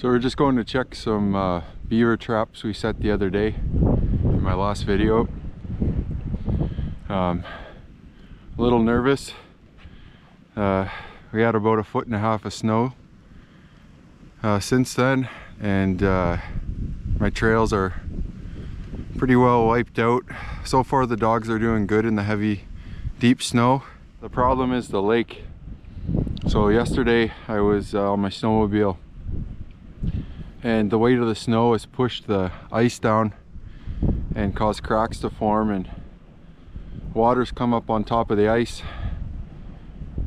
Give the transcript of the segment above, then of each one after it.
So we're just going to check some beaver traps we set the other day in my last video. A little nervous. We had about 1.5 feet of snow since then, and my trails are pretty well wiped out. So far the dogs are doing good in the heavy, deep snow. The problem is the lake. So yesterday I was on my snowmobile, and the weight of the snow has pushed the ice down and caused cracks to form, and water's come up on top of the ice.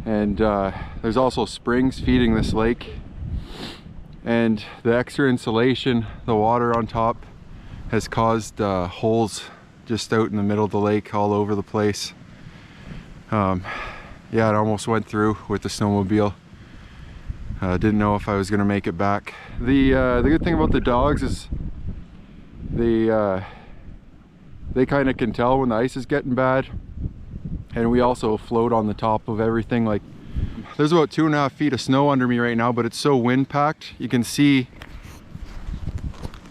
And there's also springs feeding this lake, and the extra insulation, the water on top, has caused holes just out in the middle of the lake all over the place. Yeah, it almost went through with the snowmobile. Didn't know if I was gonna make it back. The good thing about the dogs is they kind of can tell when the ice is getting bad, and we also float on the top of everything. Like, there's about 2.5 feet of snow under me right now, but it's so wind packed. You can see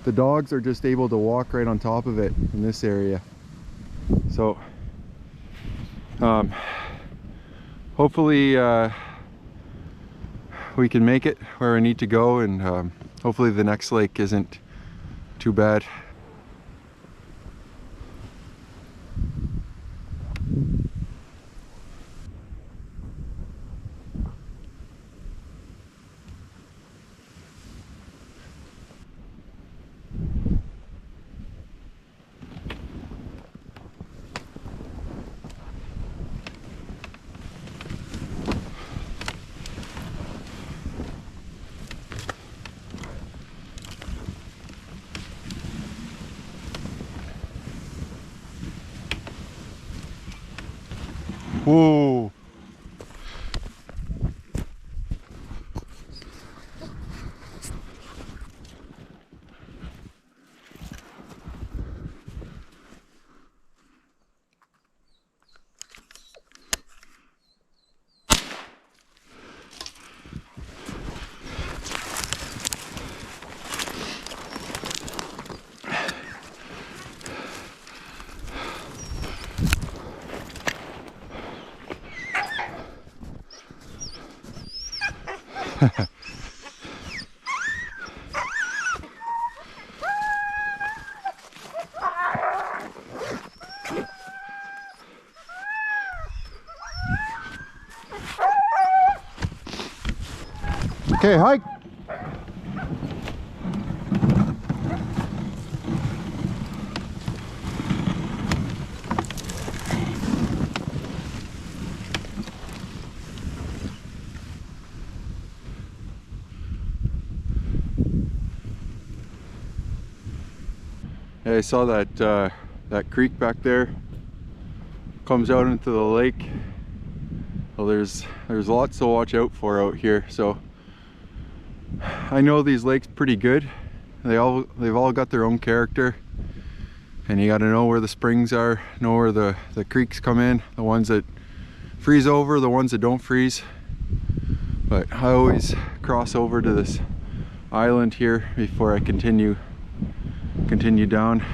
the dogs are just able to walk right on top of it in this area. So hopefully we can make it where we need to go, and hopefully the next lake isn't too bad. Whoa. Okay, hike. Yeah, I saw that that creek back there comes out into the lake. Well, there's lots to watch out for out here. So I know these lakes pretty good. They've all got their own character, and you got to know where the springs are, know where the creeks come in, the ones that freeze over, the ones that don't freeze. But I always cross over to this island here before I continue down.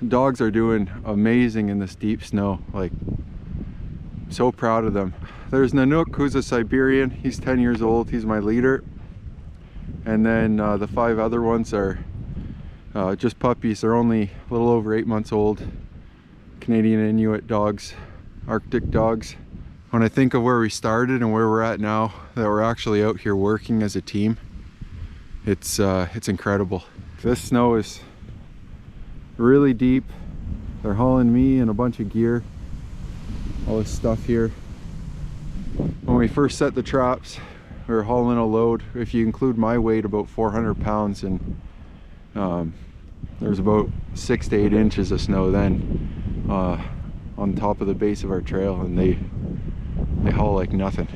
Dogs are doing amazing in this deep snow. Like, I'm so proud of them. There's Nanook, who's a Siberian. He's 10 years old. He's my leader. And then the 5 other ones are just puppies. They're only a little over 8 months old. Canadian Inuit dogs, Arctic dogs. When I think of where we started and where we're at now, that we're actually out here working as a team, it's incredible. This snow is really deep. They're hauling me and a bunch of gear, all this stuff here. When we first set the traps, we were hauling a load, if you include my weight, about 400 pounds, and there's about 6 to 8 inches of snow then on top of the base of our trail, and they haul like nothing.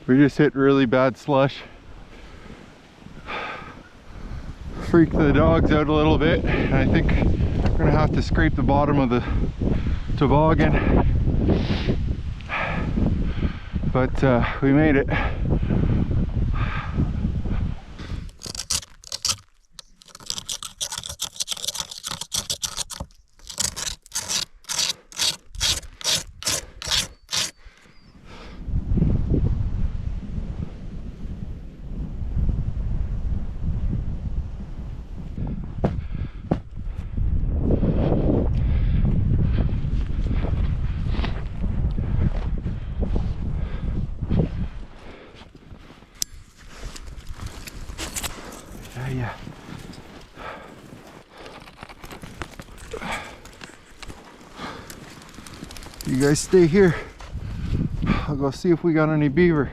We just hit really bad slush. Freaked the dogs out a little bit. I think we're gonna have to scrape the bottom of the toboggan But we made it. Yeah. You guys stay here. I'll go see if we got any beaver.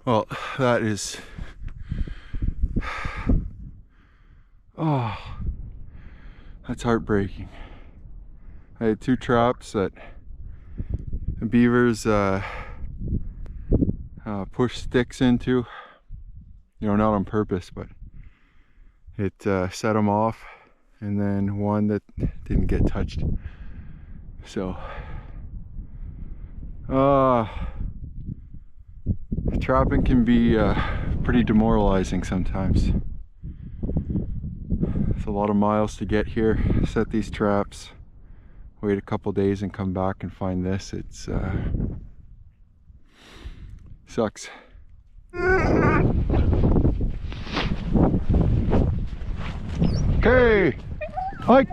Well, that is, oh, that's heartbreaking. I had 2 traps that the beavers pushed sticks into, you know, not on purpose, but it set them off, and then one that didn't get touched. So, trapping can be pretty demoralizing sometimes. It's a lot of miles to get here, set these traps, wait a couple days and come back and find this. It's sucks. Okay, hike.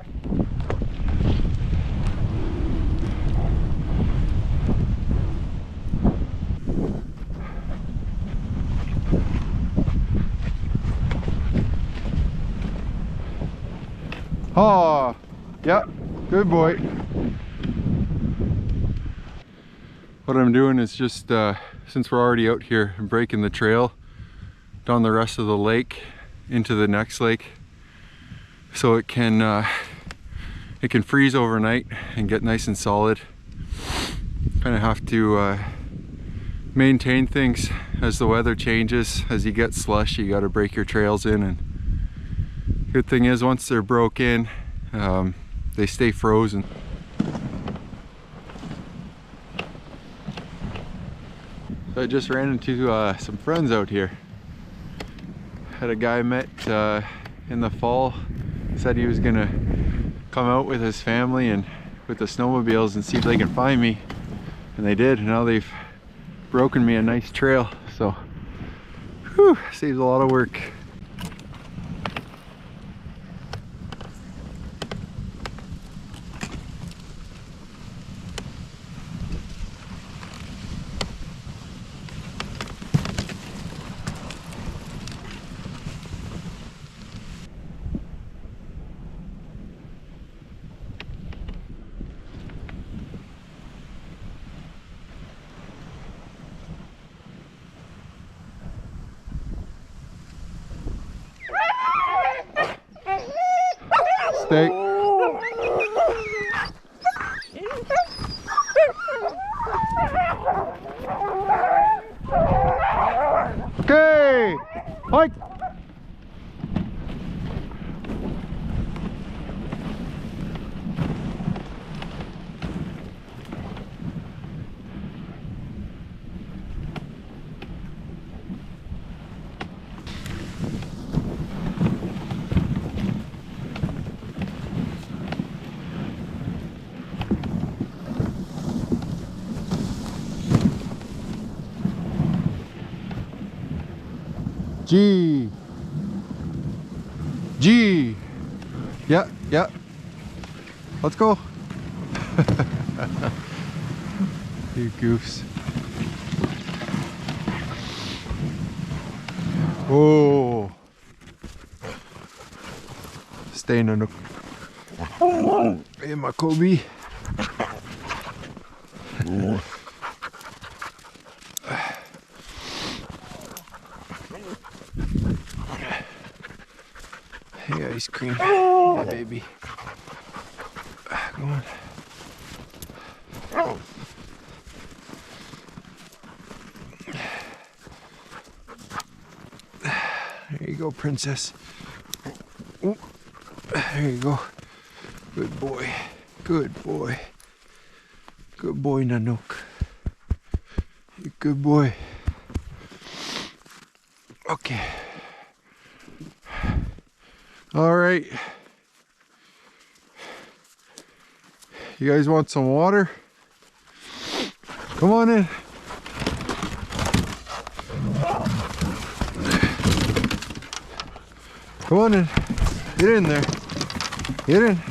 Oh, yeah, good boy. What I'm doing is just, since we're already out here, I'm breaking the trail down the rest of the lake into the next lake, so it can freeze overnight and get nice and solid. Kind of have to maintain things as the weather changes. As you get slush, you got to break your trails in, and good thing is once they're broke in, they stay frozen. So I just ran into some friends out here. Had a guy met in the fall, said he was gonna come out with his family and with the snowmobiles and see if they can find me, and they did. Now they've broken me a nice trail, so whew, saves a lot of work. Stay. Okay, hike. G. G. Yeah, yeah. Let's go. You goofs. Oh. Staying in the. Hey, my Kobe. Hey, ice cream. Hey, baby. Go on. There you go, princess. Ooh. There you go. Good boy. Good boy. Good boy, Nanook. Good boy. Okay. All right. You guys want some water? Come on in. Come on in. Get in there. Get in.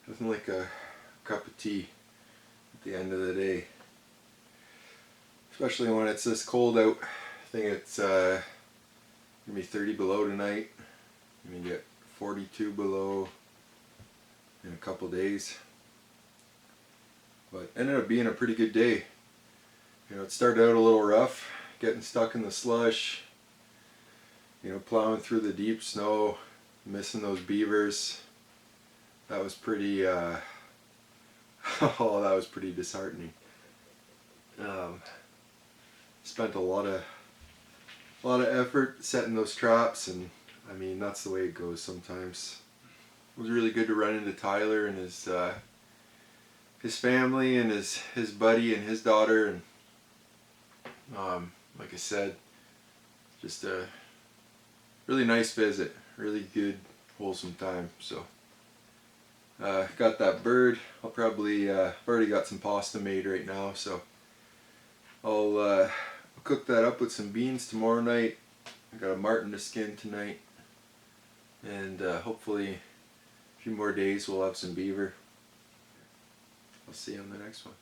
Nothing like a cup of tea at the end of the day. Especially when it's this cold out. I think it's gonna be 30 below tonight. I'm gonna get 42 below in a couple days. But ended up being a pretty good day. You know, it started out a little rough, getting stuck in the slush, you know, plowing through the deep snow, missing those beavers. That was pretty, oh, that was pretty disheartening. Spent a lot of effort setting those traps, and I mean, that's the way it goes sometimes. It was really good to run into Tyler and his family and his buddy and his daughter, and like I said, just a really nice visit, really good, wholesome time. So got that bird. I'll probably I've already got some pasta made right now, so I'll cook that up with some beans tomorrow night. I got a marten to skin tonight, and hopefully a few more days we'll have some beaver. I'll see you on the next one.